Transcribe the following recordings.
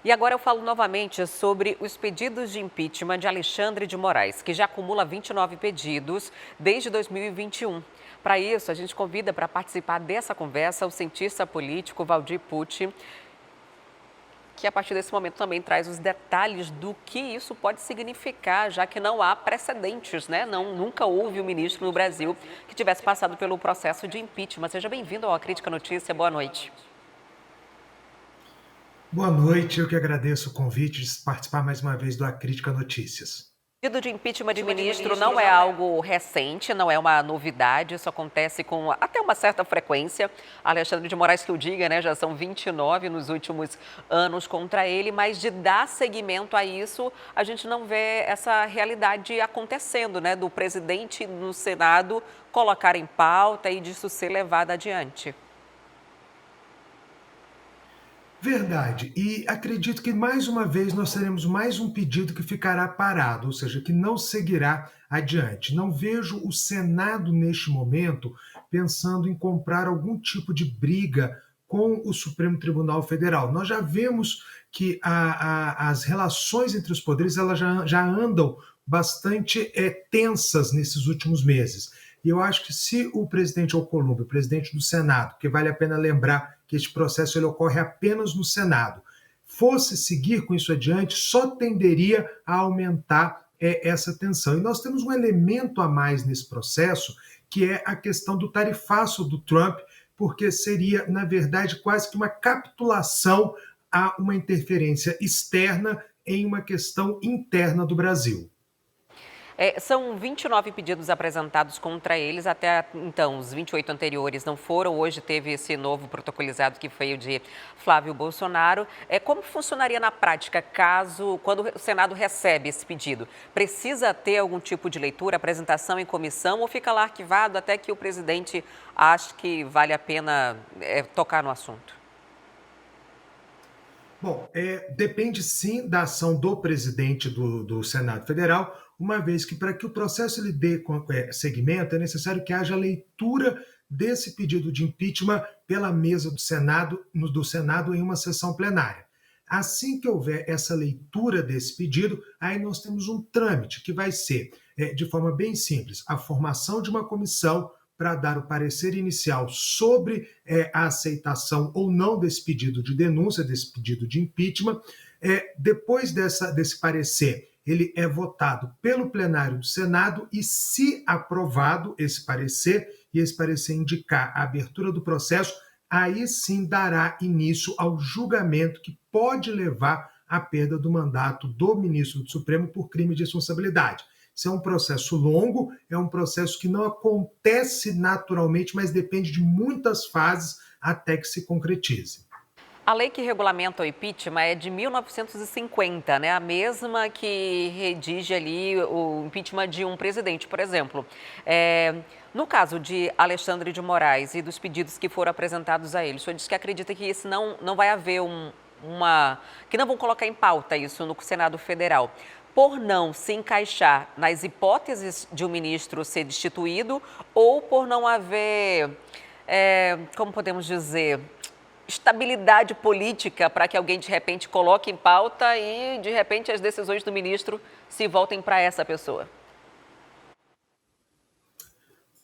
E agora eu falo novamente sobre os pedidos de impeachment de Alexandre de Moraes, que já acumula 29 pedidos desde 2021. Para isso, a gente convida para participar dessa conversa o cientista político Valdir Pucci, que a partir desse momento também traz os detalhes do que isso pode significar, já que não há precedentes, né? Nunca houve um ministro no Brasil que tivesse passado pelo processo de impeachment. Seja bem-vindo ao Crítica Notícia. Boa noite. Boa noite, eu que agradeço o convite de participar mais uma vez do A Crítica Notícias. O pedido de impeachment de ministro não é algo recente, não é uma novidade, isso acontece com até uma certa frequência. Alexandre de Moraes, que eu diga, né, já são 29 nos últimos anos contra ele, mas de dar seguimento a isso, a gente não vê essa realidade acontecendo, né, do presidente no Senado colocar em pauta e disso ser levado adiante. Verdade, e acredito que mais uma vez nós teremos mais um pedido que ficará parado, ou seja, que não seguirá adiante. Não vejo o Senado neste momento pensando em comprar algum tipo de briga com o Supremo Tribunal Federal. Nós já vemos que as relações entre os poderes elas já andam bastante tensas nesses últimos meses. E eu acho que se o presidente Alcolumbre, o presidente do Senado, que vale a pena lembrar que este processo ele ocorre apenas no Senado, fosse seguir com isso adiante, só tenderia a aumentar essa tensão. E nós temos um elemento a mais nesse processo, que é a questão do tarifaço do Trump, porque seria, na verdade, quase que uma capitulação a uma interferência externa em uma questão interna do Brasil. São 29 pedidos apresentados contra eles, até então os 28 anteriores não foram, hoje teve esse novo protocolizado que foi o de Flávio Bolsonaro. Como funcionaria na prática quando o Senado recebe esse pedido? Precisa ter algum tipo de leitura, apresentação em comissão ou fica lá arquivado até que o presidente ache que vale a pena tocar no assunto? Bom, depende sim da ação do presidente do Senado Federal, uma vez que para que o processo ele dê seguimento é necessário que haja leitura desse pedido de impeachment pela mesa do Senado em uma sessão plenária. Assim que houver essa leitura desse pedido, aí nós temos um trâmite que vai ser, de forma bem simples, a formação de uma comissão para dar o parecer inicial sobre a aceitação ou não desse pedido de denúncia, desse pedido de impeachment. Depois desse parecer, ele é votado pelo plenário do Senado e, se aprovado esse parecer, e esse parecer indicar a abertura do processo, aí sim dará início ao julgamento que pode levar à perda do mandato do ministro do Supremo por crime de responsabilidade. Isso é um processo longo, é um processo que não acontece naturalmente, mas depende de muitas fases até que se concretize. A lei que regulamenta o impeachment é de 1950, né? A mesma que redige ali o impeachment de um presidente, por exemplo. No caso de Alexandre de Moraes e dos pedidos que foram apresentados a ele, o senhor disse que acredita que isso não vai haver que não vão colocar em pauta isso no Senado Federal, por não se encaixar nas hipóteses de um ministro ser destituído ou por não haver, como podemos dizer, estabilidade política para que alguém de repente coloque em pauta e de repente as decisões do ministro se voltem para essa pessoa?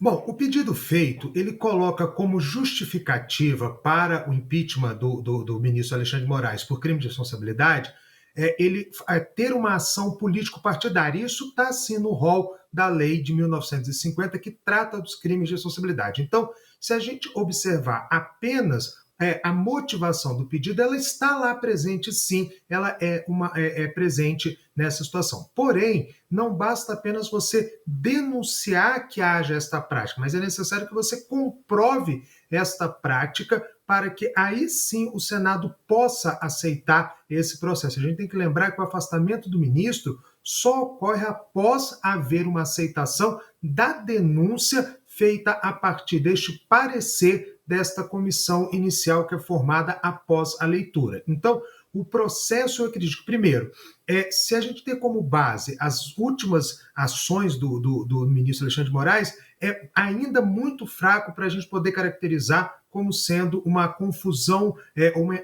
Bom, o pedido feito, ele coloca como justificativa para o impeachment do ministro Alexandre de Moraes por crime de responsabilidade, ele ter uma ação político-partidária. Isso está, sim, no rol da lei de 1950, que trata dos crimes de responsabilidade. Então, se a gente observar apenas a motivação do pedido, ela está lá presente, sim, ela é presente nessa situação. Porém, não basta apenas você denunciar que haja esta prática, mas é necessário que você comprove esta prática para que aí sim o Senado possa aceitar esse processo. A gente tem que lembrar que o afastamento do ministro só ocorre após haver uma aceitação da denúncia feita a partir deste parecer desta comissão inicial que é formada após a leitura. Então, o processo, eu acredito, primeiro, se a gente tem como base as últimas ações do ministro Alexandre de Moraes, é ainda muito fraco para a gente poder caracterizar como sendo uma confusão,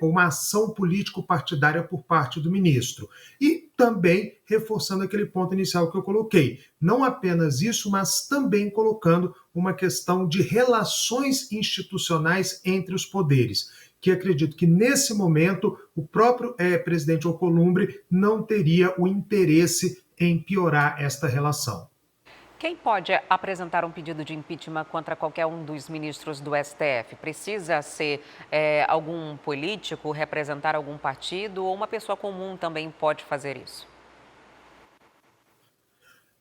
uma ação político-partidária por parte do ministro. E também reforçando aquele ponto inicial que eu coloquei. Não apenas isso, mas também colocando uma questão de relações institucionais entre os poderes, que acredito que nesse momento o próprio presidente Alcolumbre não teria o interesse em piorar esta relação. Quem pode apresentar um pedido de impeachment contra qualquer um dos ministros do STF? Precisa ser algum político, representar algum partido, ou uma pessoa comum também pode fazer isso?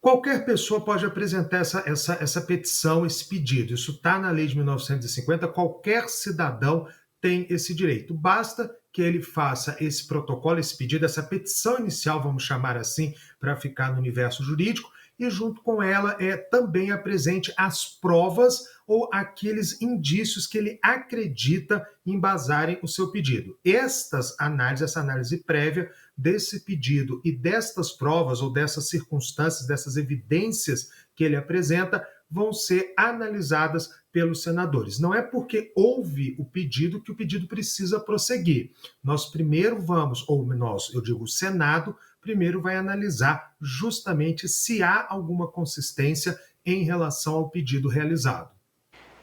Qualquer pessoa pode apresentar essa petição, esse pedido. Isso está na lei de 1950, qualquer cidadão tem esse direito. Basta que ele faça esse protocolo, esse pedido, essa petição inicial, vamos chamar assim, para ficar no universo jurídico, e junto com ela também apresente as provas ou aqueles indícios que ele acredita embasarem o seu pedido. Essa análise prévia desse pedido e destas provas ou dessas circunstâncias, dessas evidências que ele apresenta, vão ser analisadas pelos senadores. Não é porque houve o pedido que o pedido precisa prosseguir. Nós primeiro o Senado, primeiro vai analisar justamente se há alguma consistência em relação ao pedido realizado.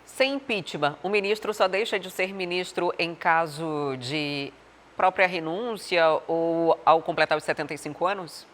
Sem impeachment, o ministro só deixa de ser ministro em caso de própria renúncia ou ao completar os 75 anos?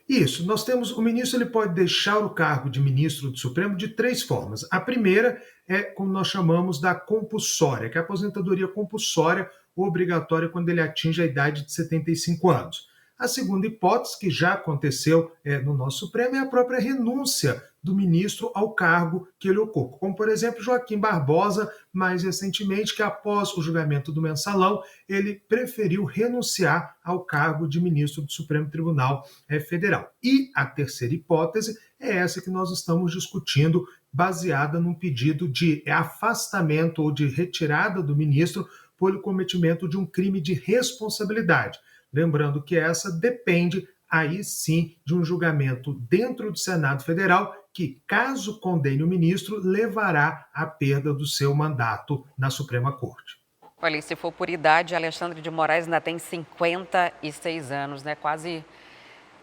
Isso, nós temos, o ministro ele pode deixar o cargo de ministro do Supremo de 3 formas. A primeira é como nós chamamos da compulsória, que é a aposentadoria compulsória obrigatória quando ele atinge a idade de 75 anos. A segunda hipótese, que já aconteceu no nosso Supremo, é a própria renúncia do ministro ao cargo que ele ocupa. Como, por exemplo, Joaquim Barbosa, mais recentemente, que após o julgamento do Mensalão, ele preferiu renunciar ao cargo de ministro do Supremo Tribunal Federal. E a terceira hipótese é essa que nós estamos discutindo, baseada num pedido de afastamento ou de retirada do ministro por cometimento de um crime de responsabilidade. Lembrando que essa depende, aí sim, de um julgamento dentro do Senado Federal, que, caso condene o ministro, levará à perda do seu mandato na Suprema Corte. Olha, e se for por idade, Alexandre de Moraes ainda tem 56 anos, né? Quase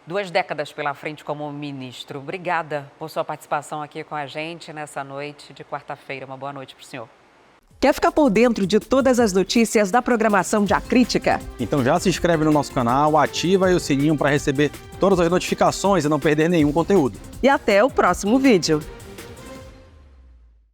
2 décadas pela frente como ministro. Obrigada por sua participação aqui com a gente nessa noite de quarta-feira. Uma boa noite para o senhor. Quer ficar por dentro de todas as notícias da programação de A Crítica? Então já se inscreve no nosso canal, ativa aí o sininho para receber todas as notificações e não perder nenhum conteúdo. E até o próximo vídeo.